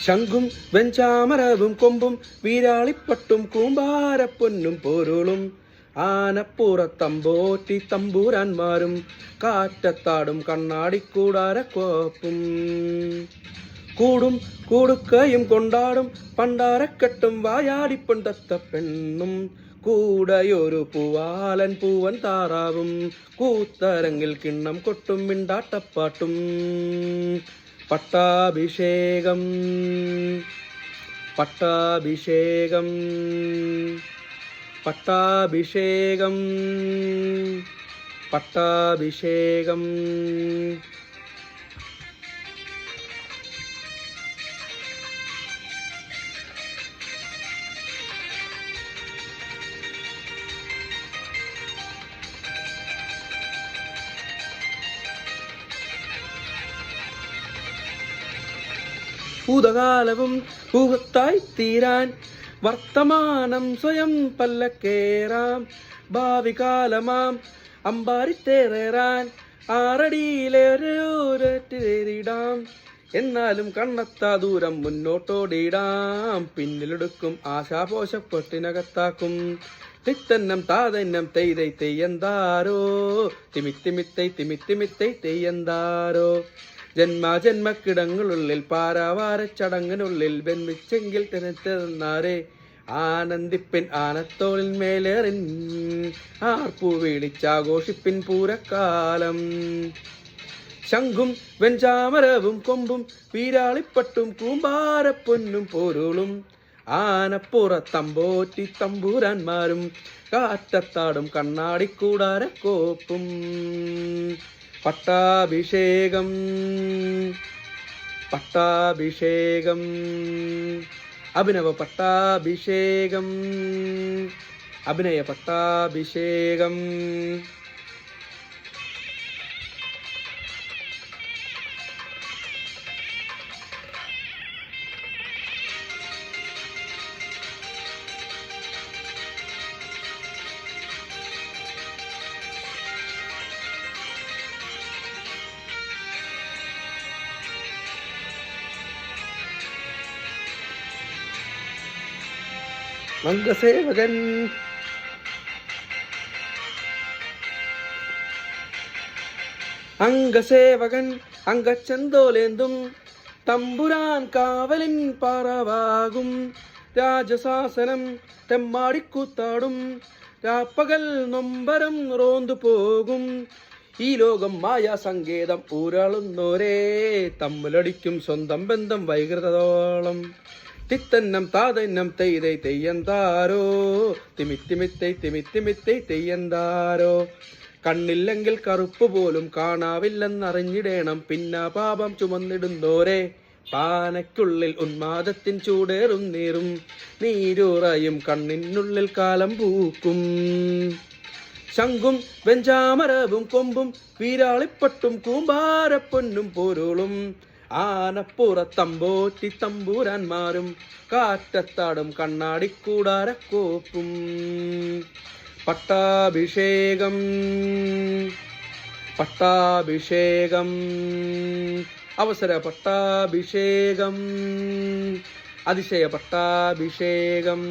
ശംഖും വെഞ്ചാമരവും കൊമ്പും വീരാളിപ്പട്ടും കൂമ്പാരപ്പൊന്നും പോരുളും ആനപ്പുറത്തമ്പോറ്റി തമ്പൂരാന്മാരും കാറ്റത്താടും കണ്ണാടിക്കൂടാരക്കോപ്പും കൂടും കൂടുക്കയും കൊണ്ടാടും പണ്ടാരക്കെട്ടും വായാടിപ്പൺ തത്ത പെണ്ണും കൂടയൊരു പൂവാലൻ പൂവൻ താറാവും കൂത്തരങ്ങിൽ കിണ്ണം കൊട്ടും മിണ്ടാട്ടപ്പാട്ടും പട്ടാഭിഷേകം പട്ടാഭിഷേകം പട്ടാഭിഷേകം പട്ടാഭിഷേകം. ഭൂതകാലവും ഭൂഹത്തായി തീരാൻ വർത്തമാനം സ്വയം പല്ലക്കേറാം ഭാവി കാലമാം അമ്പാരിത്തേറേറാൻ ആറടിയിലേറിടാം എന്നാലും കണ്ണെത്താ ദൂരം മുന്നോട്ടോടിയിടാം പിന്നിലെടുക്കും ആശാപോശപ്പെട്ടിനകത്താക്കും തിത്തന്നം താതന്നം തെയ്തൈ തെയ്യന്താരോ തിമിത്തിമിത്തൈ തിമിത്തിമിത്തൈ തെയ്യന്താരോ ജന്മജന്മക്കിടങ്ങളുള്ളിൽ പാരാവാര ചടങ്ങിനുള്ളിൽ ബന്ധിച്ചെങ്കിൽ തിരഞ്ഞെന്നാരെ ആനന്ദിപ്പിൻ ആനത്തോളിൽ മേലേറിൻ ആർപ്പു വിളിച്ചാഘോഷിപ്പിൻ പൂരക്കാലം. ശംഖും വെഞ്ചാമരവും കൊമ്പും വീരാളിപ്പട്ടും കൂമ്പാരപ്പൊന്നും പോരുളും ആനപ്പുറത്തമ്പോറ്റി തമ്പൂരാന്മാരും കാറ്റത്താടും കണ്ണാടിക്കൂടാരക്കോപ്പും പട്ടാഭിഷേകം പട്ടാഭിഷേകം അഭിനവ പട്ടാഭിഷേകം അഭിനയ പട്ടാഭിഷേകം. അംഗസേവകൻ അംഗസേവകൻ അംഗച്ചന്തോലേന്തും തമ്പുരാൻ കാവലിൻ പറവാകും രാജശാസനം തെമ്മാടിക്കൂത്താടും രാപ്പകൽ നൊമ്പരം റോന്തു പോകും ഈ ലോകം മായാ സങ്കേതം ഊരാളുന്നോരേ തമ്മിലടിക്കും സ്വന്തം ബന്ധം വൈകൃതോളം തിത്തന്നം താതന്നം തെയ്തൈ തെയ്യന്താരോ തിമിത്തിമിത്തൈ തിമിത്തിമിത്തൈ തെയ്യന്താരോ കണ്ണില്ലെങ്കിൽ കറുപ്പ് പോലും കാണാവില്ലെന്നറിഞ്ഞിടേണം പിന്നെ പാപം ചുമന്നിടുന്നോരെ പാനയ്ക്കുള്ളിൽ ഉന്മാദത്തിൻ ചൂടേറും നീറും നീരുറയും കണ്ണിനുള്ളിൽ കാലം പൂക്കും. ശംഖും വെഞ്ചാമരവും കൊമ്പും വീരാളിപ്പട്ടും കൂമ്പാരപ്പൊന്നും പോരുളും ആനപ്പുറത്തമ്പോറ്റി തമ്പൂരാന്മാരും കാറ്റത്താടും കണ്ണാടിക്കൂടാരക്കോപ്പും പട്ടാഭിഷേകം പട്ടാഭിഷേകം അവസര പട്ടാഭിഷേകം അതിശയ പട്ടാഭിഷേകം.